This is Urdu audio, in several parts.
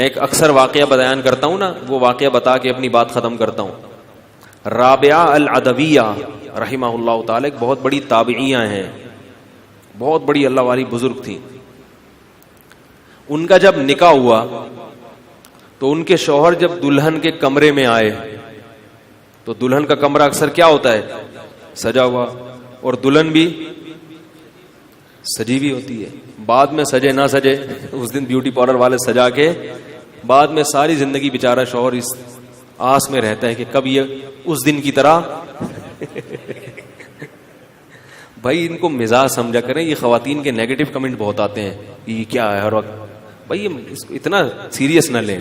میں ایک اکثر واقعہ بیان کرتا ہوں نا, وہ واقعہ بتا کے اپنی بات ختم کرتا ہوں. رابعہ العدویہ رحمہ اللہ تعالی ایک بہت بڑی تابعیہ ہیں, بہت بڑی اللہ والی بزرگ تھیں. ان کا جب نکاح ہوا تو ان کے شوہر جب دلہن کے کمرے میں آئے, تو دلہن کا کمرہ اکثر کیا ہوتا ہے, سجا ہوا, اور دلہن بھی سجی بھی ہوتی ہے. بعد میں سجے نہ سجے, اس دن بیوٹی پارلر والے سجا کے, بعد میں ساری زندگی بیچارہ شوہر اس آس میں رہتا ہے کہ کب یہ اس دن کی طرح. بھائی ان کو مزاج سمجھا کریں, یہ خواتین کے نیگیٹو کمنٹ بہت آتے ہیں, یہ کیا ہے ہر وقت. بھائی اس کو اتنا سیریس نہ لیں.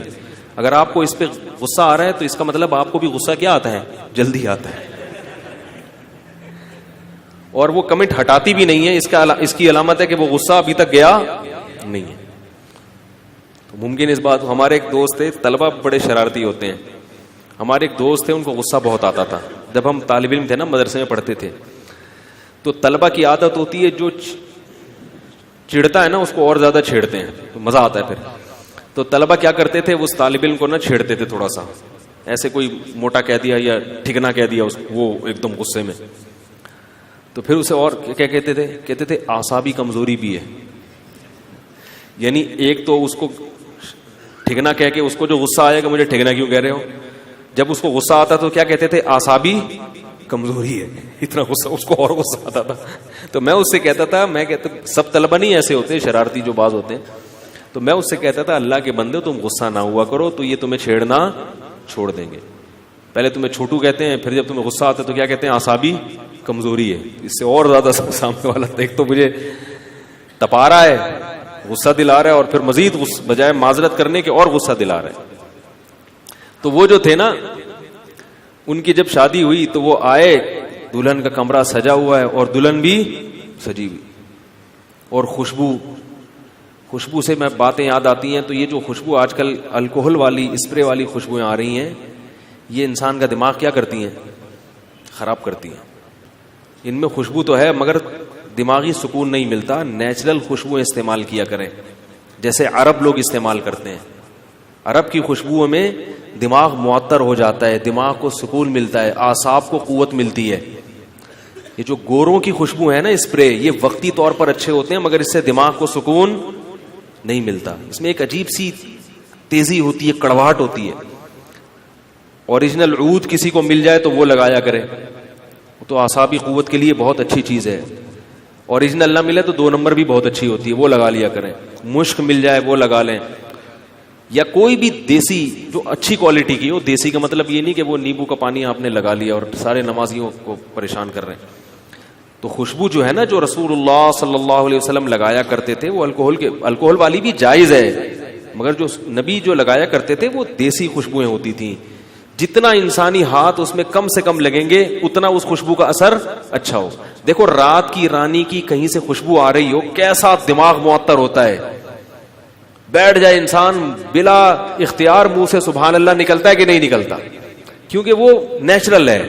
اگر آپ کو اس پہ غصہ آ رہا ہے تو اس کا مطلب آپ کو بھی غصہ کیا آتا ہے, جلدی آتا ہے. اور وہ کمنٹ ہٹاتی بھی نہیں ہے, اس کی علامت ہے کہ وہ غصہ ابھی تک گیا نہیں ہے. تو ممکن اس بات, ہمارے ایک دوست تھے, طلبہ بڑے شرارتی ہوتے ہیں. ہمارے ایک دوست تھے, ان کو غصہ بہت آتا تھا. جب ہم طالب علم تھے نا, مدرسے میں پڑھتے تھے, تو طلبہ کی عادت ہوتی ہے جو چڑھتا ہے نا اس کو اور زیادہ چھیڑتے ہیں, تو مزہ آتا ہے پھر. تو طلبہ کیا کرتے تھے, اس طالب علم کو نہ چھیڑتے تھے تھوڑا سا, ایسے کوئی موٹا کہہ دیا یا ٹھکنا کہہ دیا اس کو, وہ ایک دم غصے میں. تو پھر اسے اور کیا کہتے تھے اعصابی کمزوری بھی ہے. یعنی ایک تو اس کو ٹھکنا کہہ کے اس کو جو غصہ آئے گا, مجھے ٹھکنا کیوں کہہ رہے ہو, جب اس کو غصہ آتا تو کیا کہتے تھے, اعصابی کمزوری ہے. اتنا غصہ, اس کو اور غصہ آتا تھا. تو میں اس سے کہتا تھا, میں کہتا سب طلبہ نہیں ایسے ہوتے, شرارتی جو باز ہوتے ہیں, تو میں اس سے کہتا تھا اللہ کے بندے تم غصہ نہ ہوا کرو, تو یہ تمہیں چھیڑنا چھوڑ دیں گے. پہلے تمہیں چھوٹو کہتے ہیں, پھر جب تمہیں غصہ آتا ہے تو کیا کہتے ہیں, اعصابی کمزوری ہے. اس سے اور زیادہ سامنے والا دیکھ تو مجھے تپا رہا ہے, غصہ دلا رہا ہے, اور پھر مزید بجائے معذرت کرنے کے اور غصہ دلا رہا ہے. تو وہ جو تھے نا, ان کی جب شادی ہوئی تو وہ آئے, دلہن کا کمرہ سجا ہوا ہے اور دلہن بھی سجی ہوئی, اور خوشبو سے میں باتیں یاد آتی ہیں. تو یہ جو خوشبو آج کل الکوہل والی, اسپرے والی خوشبوئیں آ رہی ہیں, یہ انسان کا دماغ کیا کرتی ہیں, خراب کرتی ہیں. ان میں خوشبو تو ہے مگر دماغی سکون نہیں ملتا. نیچرل خوشبوئیں استعمال کیا کریں, جیسے عرب لوگ استعمال کرتے ہیں. عرب کی خوشبوؤں میں دماغ معطر ہو جاتا ہے, دماغ کو سکون ملتا ہے, اعصاب کو قوت ملتی ہے. یہ جو گوروں کی خوشبو ہے نا, اسپرے, یہ وقتی طور پر اچھے ہوتے ہیں مگر اس سے دماغ کو سکون نہیں ملتا. اس میں ایک عجیب سی تیزی ہوتی ہے, کڑواہٹ ہوتی ہے. اوریجنل عود کسی کو مل جائے تو وہ لگایا کرے, تو اعصابی قوت کے لیے بہت اچھی چیز ہے. اوریجنل نہ ملے تو 2 نمبر بھی بہت اچھی ہوتی ہے, وہ لگا لیا کریں. مشک مل جائے وہ لگا لیں, یا کوئی بھی دیسی جو اچھی کوالٹی کی ہو. دیسی کا مطلب یہ نہیں کہ وہ نیمبو کا پانی آپ نے لگا لیا اور سارے نمازیوں کو پریشان کر رہے ہیں. تو خوشبو جو ہے نا, جو رسول اللہ صلی اللہ علیہ وسلم لگایا کرتے تھے, وہ الکوہل والی بھی جائز ہے, مگر جو نبی جو لگایا کرتے تھے وہ دیسی خوشبوئیں ہوتی تھیں. جتنا انسانی ہاتھ اس میں کم سے کم لگیں گے اتنا اس خوشبو کا اثر اچھا ہو. دیکھو رات کی رانی کی کہیں سے خوشبو آ رہی ہو, کیسا دماغ معطر ہوتا ہے. بیٹھ جائے انسان, بلا اختیار منہ سے سبحان اللہ نکلتا ہے کہ نہیں نکلتا, کیونکہ وہ نیچرل ہے.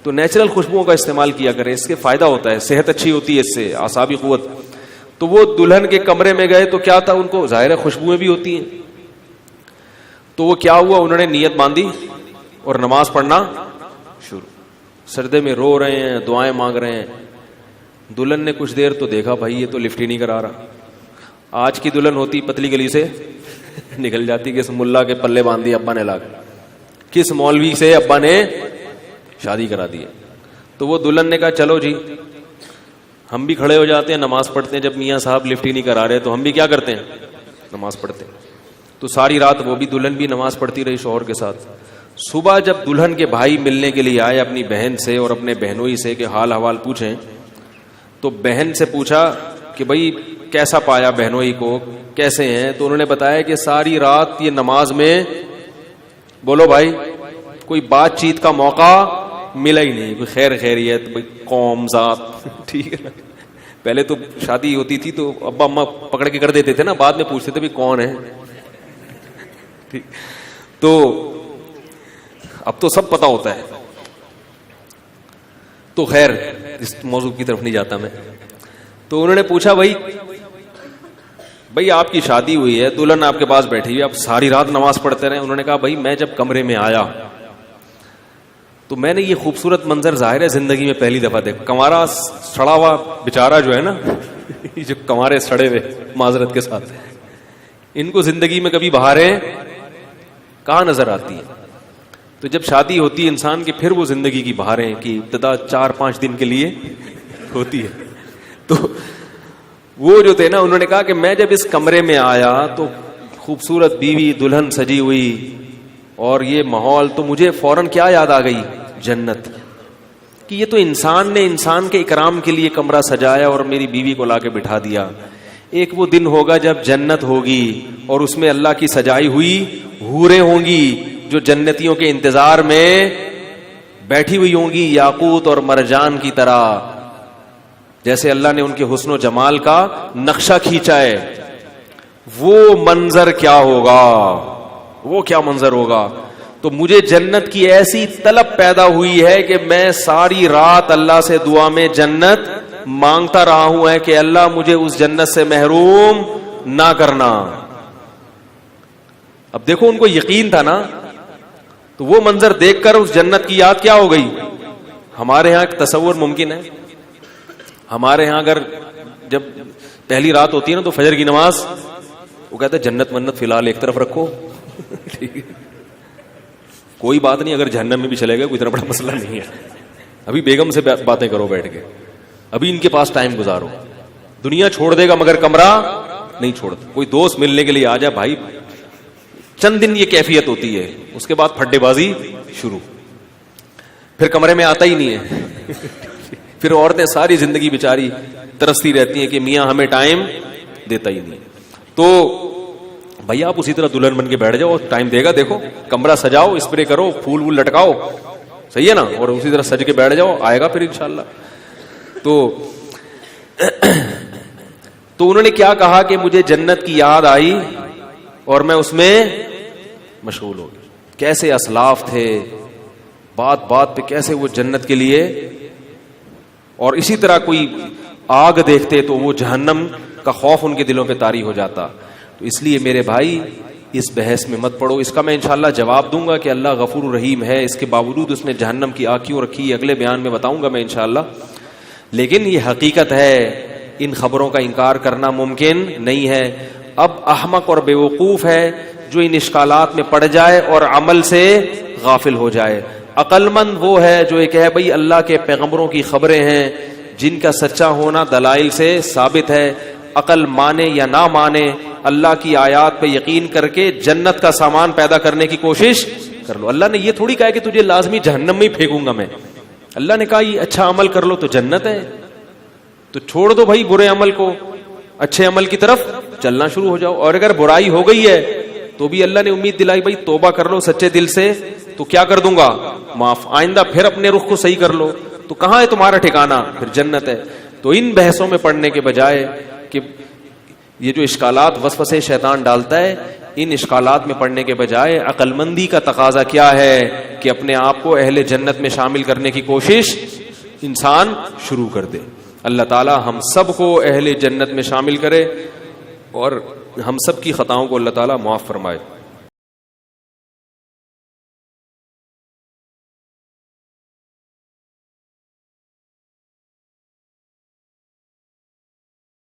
تو نیچرل خوشبوؤں کا استعمال کیا کریں, اس کے فائدہ ہوتا ہے, صحت اچھی ہوتی ہے اس سے, اعصابی قوت. تو وہ دلہن کے کمرے میں گئے تو کیا تھا, ان کو ظاہر ہے خوشبوئیں بھی ہوتی ہیں. تو وہ کیا ہوا, انہوں نے نیت باندھی اور نماز پڑھنا شروع. سردے میں رو رہے ہیں, دعائیں مانگ رہے ہیں. دلہن نے کچھ دیر تو دیکھا, بھائی یہ تو لفٹ ہی نہیں کرا رہا. آج کی دلہن ہوتی پتلی گلی سے نکل جاتی, کس ملا کے پلے باندھ دی ابا نے لا کے, کس مولوی سے ابا نے شادی کرا دی. تو وہ دلہن نے کہا چلو جی, ہم بھی کھڑے ہو جاتے ہیں, نماز پڑھتے ہیں. جب میاں صاحب لفٹ ہی نہیں کرا رہے تو ہم بھی کیا کرتے ہیں, نماز پڑھتے ہیں. تو ساری رات وہ بھی, دلہن بھی نماز پڑھتی رہی شوہر کے ساتھ. صبح جب دلہن کے بھائی ملنے کے لیے آئے اپنی بہن سے اور اپنے بہنوئی سے کہ حال حوال پوچھیں, تو بہن سے پوچھا کہ بھائی کیسا پایا بہنوئی کو, کیسے ہیں. تو انہوں نے بتایا کہ ساری رات یہ نماز میں, بولو بھائی, کوئی بات چیت کا موقع ملا ہی نہیں, کوئی خیر خیریت, قوم ذات, ٹھیک ہے. پہلے تو شادی ہوتی تھی تو ابا اماں پکڑ کے کر دیتے تھے نا, بعد میں پوچھتے تھے بھی کون ہے. تو اب تو سب پتا ہوتا ہے. تو خیر اس موضوع کی طرف نہیں جاتا میں. تو انہوں نے پوچھا بھائی بھائی آپ کی شادی ہوئی ہے, دلہن آپ کے پاس بیٹھی ہوئی, آپ ساری رات نماز پڑھتے رہے. انہوں نے کہا بھائی میں جب کمرے میں آیا تو میں نے یہ خوبصورت منظر ظاہر ہے زندگی میں پہلی دفعہ دیکھا. کنوارا سڑا ہوا بیچارہ جو ہے نا, جو کنوارے سڑے ہوئے معذرت کے ساتھ, ان کو زندگی میں کبھی بہاریں کہاں نظر آتی ہیں. تو جب شادی ہوتی ہے انسان کی, پھر وہ زندگی کی بہاریں کی ابتدا 4-5 دن کے لیے ہوتی ہے. تو وہ جو تھے نا, انہوں نے کہا کہ میں جب اس کمرے میں آیا تو خوبصورت بیوی دلہن سجی ہوئی اور یہ ماحول, تو مجھے فوراً کیا یاد آ گئی, جنت. کہ یہ تو انسان نے انسان کے اکرام کے لیے کمرہ سجایا اور میری بیوی کو لا کے بٹھا دیا. ایک وہ دن ہوگا جب جنت ہوگی اور اس میں اللہ کی سجائی ہوئی حوریں ہوں گی جو جنتیوں کے انتظار میں بیٹھی ہوئی ہوں گی یاقوت اور مرجان کی طرح, جیسے اللہ نے ان کے حسن و جمال کا نقشہ کھینچا ہے. وہ منظر کیا ہوگا, وہ کیا منظر ہوگا. تو مجھے جنت کی ایسی طلب پیدا ہوئی ہے کہ میں ساری رات اللہ سے دعا میں جنت مانگتا رہا ہوں ہے کہ اللہ مجھے اس جنت سے محروم نہ کرنا. اب دیکھو ان کو یقین تھا نا, تو وہ منظر دیکھ کر اس جنت کی یاد کیا ہو گئی. ہمارے ہاں ایک تصور ممکن ہے, ہمارے ہاں اگر جب پہلی رات ہوتی ہے نا تو فجر کی نماز, وہ کہتے ہیں جنت منت فی الحال ایک طرف رکھو, کوئی بات نہیں, اگر جہنم میں بھی چلے گئے کوئی اتنا بڑا مسئلہ نہیں ہے, ابھی بیگم سے باتیں کرو بیٹھ کے, ابھی ان کے پاس ٹائم گزارو. دنیا چھوڑ دے گا مگر کمرہ نہیں چھوڑتا. کوئی دوست ملنے کے لیے آ جائے بھائی, چند دن یہ کیفیت ہوتی ہے, اس کے بعد پھڈے بازی شروع, پھر کمرے میں آتا ہی نہیں ہے. پھر عورتیں ساری زندگی بیچاری ترستی رہتی ہیں کہ میاں ہمیں ٹائم دیتا ہی نہیں. تو بھائی آپ اسی طرح دلہن بن کے بیٹھ جاؤ, ٹائم دے گا. دیکھو کمرہ سجاؤ, اسپرے کرو, پھول وول لٹکاؤ, صحیح ہے نا, اور اسی طرح سج کے بیٹھ جاؤ, آئے گا پھر انشاءاللہ. تو انہوں نے کیا کہا کہ مجھے جنت کی یاد آئی اور میں اس میں مشغول ہو گیا. کیسے اسلاف تھے, بات بات پہ کیسے وہ جنت کے لیے, اور اسی طرح کوئی آگ دیکھتے تو وہ جہنم کا خوف ان کے دلوں پہ طاری ہو جاتا. تو اس لیے میرے بھائی اس بحث میں مت پڑو. اس کا میں انشاءاللہ جواب دوں گا کہ اللہ غفور رحیم ہے, اس کے باوجود اس نے جہنم کی آگ کیوں رکھی, اگلے بیان میں بتاؤں گا میں انشاءاللہ. لیکن یہ حقیقت ہے, ان خبروں کا انکار کرنا ممکن نہیں ہے. اب احمق اور بیوقوف ہے جو ان اشکالات میں پڑ جائے اور عمل سے غافل ہو جائے. عقل مند وہ ہے جو یہ کہے بھئی اللہ کے پیغمبروں کی خبریں ہیں جن کا سچا ہونا دلائل سے ثابت ہے. عقل مانے یا نہ مانے, اللہ کی آیات پہ یقین کر کے جنت کا سامان پیدا کرنے کی کوشش کر لو. اللہ نے یہ تھوڑی کہا کہ تجھے لازمی جہنم میں ہی پھینکوں گا میں. اللہ نے کہا یہ اچھا عمل کر لو تو جنت ہے, تو چھوڑ دو بھائی برے عمل کو, اچھے عمل کی طرف چلنا شروع ہو جاؤ. اور اگر برائی ہو گئی ہے تو بھی اللہ نے امید دلائی بھائی توبہ کر لو سچے دل سے تو کیا کر دوں گا, معاف. آئندہ پھر اپنے رخ کو صحیح کر لو تو کہاں ہے تمہارا ٹھکانہ, پھر جنت ہے. تو ان بحثوں میں پڑھنے کے بجائے کہ یہ جو اشکالات وسوسے شیطان ڈالتا ہے, ان اشکالات میں پڑھنے کے بجائے عقل مندی کا تقاضا کیا ہے کہ اپنے آپ کو اہل جنت میں شامل کرنے کی کوشش انسان شروع کر دے. اللہ تعالی ہم سب کو اہل جنت میں شامل کرے اور ہم سب کی خطاؤں کو اللہ تعالی معاف فرمائے.